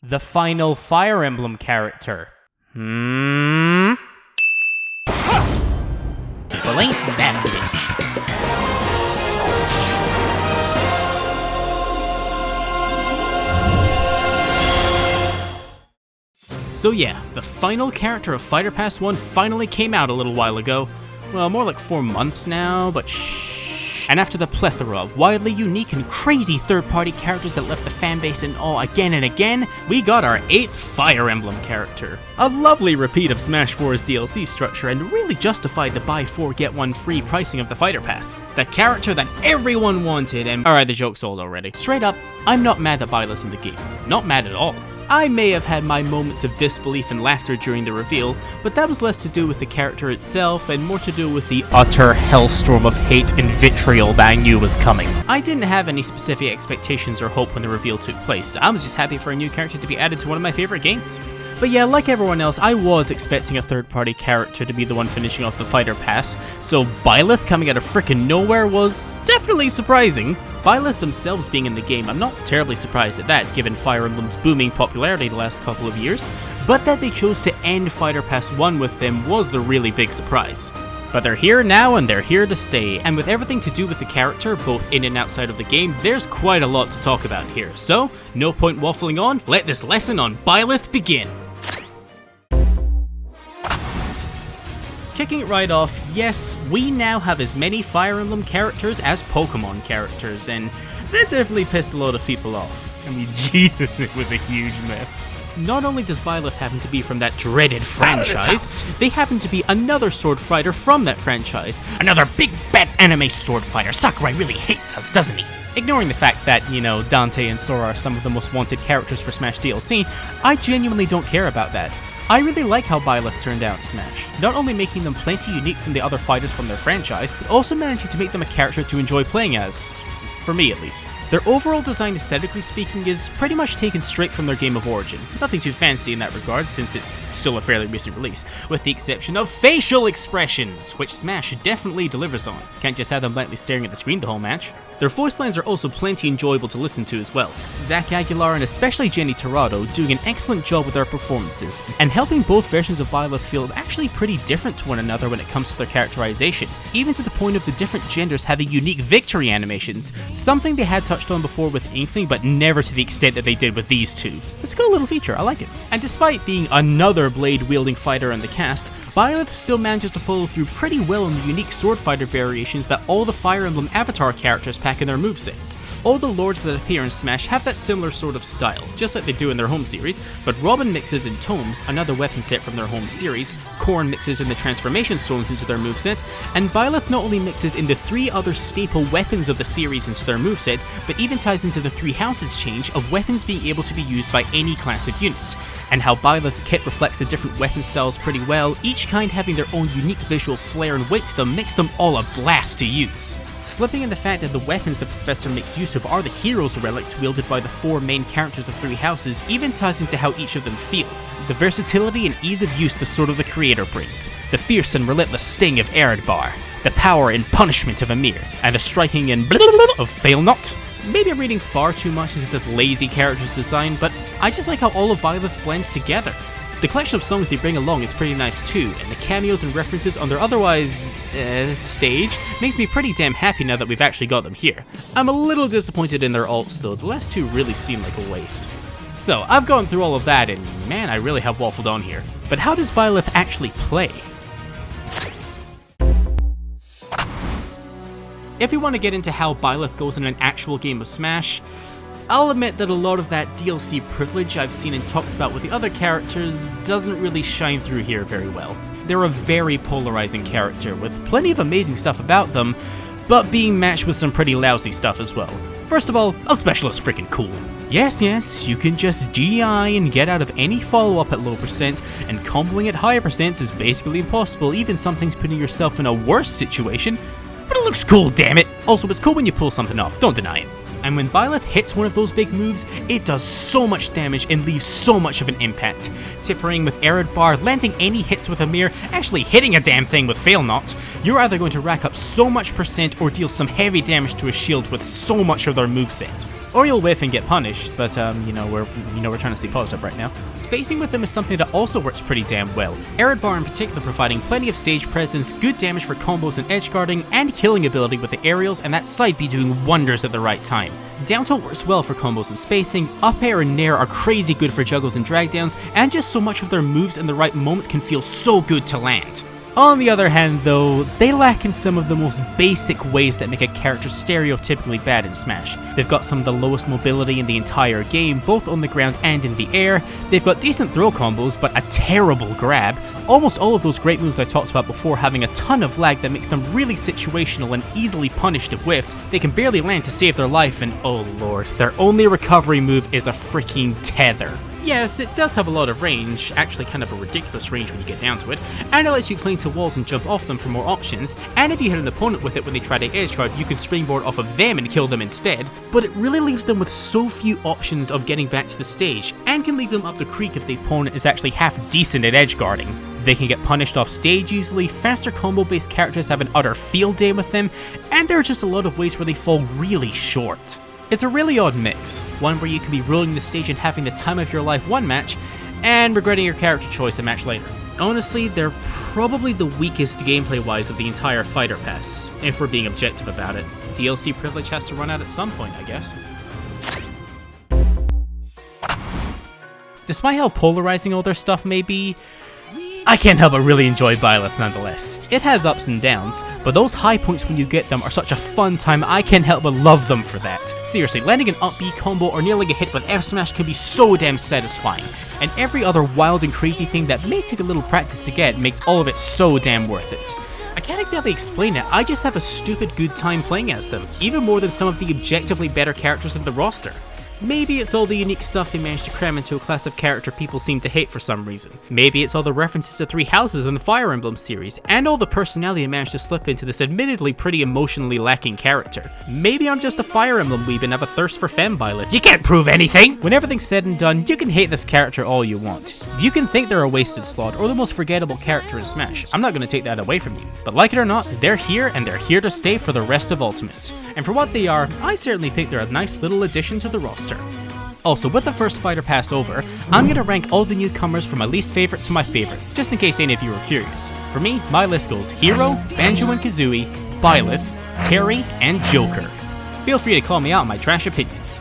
the final Fire Emblem character. Well, ain't that a bitch? So yeah, the final character of Fighter Pass 1 finally came out a little while ago. Well, more like 4 months now, but shh. And after the plethora of wildly unique and crazy third-party characters that left the fanbase in awe again and again, we got our 8th Fire Emblem character. A lovely repeat of Smash 4's DLC structure and really justified the buy 4 get 1 free pricing of the Fighter Pass. The character that everyone wanted and— alright, the joke's old already. Straight up, I'm not mad that Byleth in the game. Not mad at all. I may have had my moments of disbelief and laughter during the reveal, but that was less to do with the character itself and more to do with the utter hellstorm of hate and vitriol that I knew was coming. I didn't have any specific expectations or hope when the reveal took place. I was just happy for a new character to be added to one of my favorite games. But yeah, like everyone else, I was expecting a third-party character to be the one finishing off the Fighter Pass, so Byleth coming out of frickin' nowhere was definitely surprising. Byleth themselves being in the game, I'm not terribly surprised at that, given Fire Emblem's booming popularity the last couple of years, but that they chose to end Fighter Pass 1 with them was the really big surprise. But they're here now and they're here to stay, and with everything to do with the character, both in and outside of the game, there's quite a lot to talk about here. So, no point waffling on, let this lesson on Byleth begin. Kicking it right off, yes, we now have as many Fire Emblem characters as Pokemon characters, and that definitely pissed a lot of people off. I mean, Jesus, it was a huge mess. Not only does Byleth happen to be from that dreaded franchise, they happen to be another sword fighter from that franchise. Another big bad anime sword fighter. Sakurai really hates us, doesn't he? Ignoring the fact that, you know, Dante and Sora are some of the most wanted characters for Smash DLC, I genuinely don't care about that. I really like how Byleth turned out in Smash, not only making them plenty unique from the other fighters from their franchise, but also managing to make them a character to enjoy playing as. For me, at least. Their overall design, aesthetically speaking, is pretty much taken straight from their game of origin. Nothing too fancy in that regard, since it's still a fairly recent release, with the exception of facial expressions, which Smash definitely delivers on. Can't just have them blankly staring at the screen the whole match. Their voice lines are also plenty enjoyable to listen to as well. Zach Aguilar and especially Jenny Tirado doing an excellent job with their performances, and helping both versions of Byleth feel actually pretty different to one another when it comes to their characterization, even to the point of the different genders having unique victory animations, something they had touched on before with Inkling, but never to the extent that they did with these two. It's a cool little feature, I like it. And despite being another blade-wielding fighter in the cast, Byleth still manages to follow through pretty well on the unique sword fighter variations that all the Fire Emblem Avatar characters pack in their movesets. All the lords that appear in Smash have that similar sort of style, just like they do in their home series, but Robin mixes in Tomes, another weapon set from their home series, Korn mixes in the transformation stones into their moveset, and Byleth not only mixes in the 3 other staple weapons of the series into their moveset, but even ties into the 3 houses change of weapons being able to be used by any class of unit, and how Byleth's kit reflects the different weapon styles pretty well, each kind having their own unique visual flair and weight to them makes them all a blast to use. Slipping in the fact that the weapons the Professor makes use of are the hero's relics wielded by the 4 main characters of 3 houses even ties into how each of them feel. The versatility and ease of use the Sword of the Creator brings, the fierce and relentless sting of Eredbar, the power and punishment of Amir, and the striking and of Failnot. Maybe I'm reading far too much into this lazy character's design, but I just like how all of Byleth blends together. The collection of songs they bring along is pretty nice too, and the cameos and references on their otherwise, stage makes me pretty damn happy now that we've actually got them here. I'm a little disappointed in their alts though, the last 2 really seem like a waste. So, I've gone through all of that and man, I really have waffled on here. But how does Byleth actually play? If we want to get into how Byleth goes in an actual game of Smash, I'll admit that a lot of that DLC privilege I've seen and talked about with the other characters doesn't really shine through here very well. They're a very polarizing character, with plenty of amazing stuff about them, but being matched with some pretty lousy stuff as well. First of all, a specialist freaking cool. Yes, you can just GI and get out of any follow-up at low percent, and comboing at higher percents is basically impossible, even sometimes putting yourself in a worse situation, but it looks cool, damn it! Also, it's cool when you pull something off, don't deny it. And when Byleth hits one of those big moves, it does so much damage and leaves so much of an impact. Tippering with Eredbar, landing any hits with Amir, actually hitting a damn thing with Failnot, you're either going to rack up so much percent or deal some heavy damage to a shield with so much of their moveset. or you'll whiff and get punished, but we're trying to stay positive right now. Spacing with them is something that also works pretty damn well. Eredbar in particular providing plenty of stage presence, good damage for combos and edge guarding, and healing ability with the aerials, and that side B doing wonders at the right time. Down tilt works well for combos and spacing, up air and nair are crazy good for juggles and drag downs, and just so much of their moves in the right moments can feel so good to land. On the other hand though, they lack in some of the most basic ways that make a character stereotypically bad in Smash. They've got some of the lowest mobility in the entire game, both on the ground and in the air. They've got decent throw combos, but a terrible grab. Almost all of those great moves I talked about before having a ton of lag that makes them really situational and easily punished if whiffed. They can barely land to save their life, and oh lord, their only recovery move is a freaking tether. Yes, it does have a lot of range, actually kind of a ridiculous range when you get down to it, and it lets you cling to walls and jump off them for more options, and if you hit an opponent with it when they try to edge guard, you can springboard off of them and kill them instead, but it really leaves them with so few options of getting back to the stage, and can leave them up the creek if the opponent is actually half decent at edge guarding. They can get punished off stage easily, faster combo based characters have an utter field day with them, and there are just a lot of ways where they fall really short. It's a really odd mix, one where you can be ruling the stage and having the time of your life one match, and regretting your character choice a match later. Honestly, they're probably the weakest gameplay-wise of the entire fighter pass, if we're being objective about it. DLC privilege has to run out at some point, I guess. Despite how polarizing all their stuff may be, I can't help but really enjoy Byleth nonetheless. It has ups and downs, but those high points when you get them are such a fun time, I can't help but love them for that. Seriously, landing an up B combo or nailing a hit with F smash can be so damn satisfying, and every other wild and crazy thing that may take a little practice to get makes all of it so damn worth it. I can't exactly explain it, I just have a stupid good time playing as them, even more than some of the objectively better characters in the roster. Maybe it's all the unique stuff they managed to cram into a class of character people seem to hate for some reason. Maybe it's all the references to Three Houses in the Fire Emblem series, and all the personality they managed to slip into this admittedly pretty emotionally lacking character. Maybe I'm just a Fire Emblem weeb and have a thirst for femme Byleth. You can't prove anything! When everything's said and done, you can hate this character all you want. You can think they're a wasted slot or the most forgettable character in Smash. I'm not going to take that away from you. But like it or not, they're here and they're here to stay for the rest of Ultimate. And for what they are, I certainly think they're a nice little addition to the roster. Also, with the first fighter pass over, I'm going to rank all the newcomers from my least favorite to my favorite, just in case any of you were curious. For me, my list goes Hero, Banjo and Kazooie, Byleth, Terry, and Joker. Feel free to call me out on my trash opinions.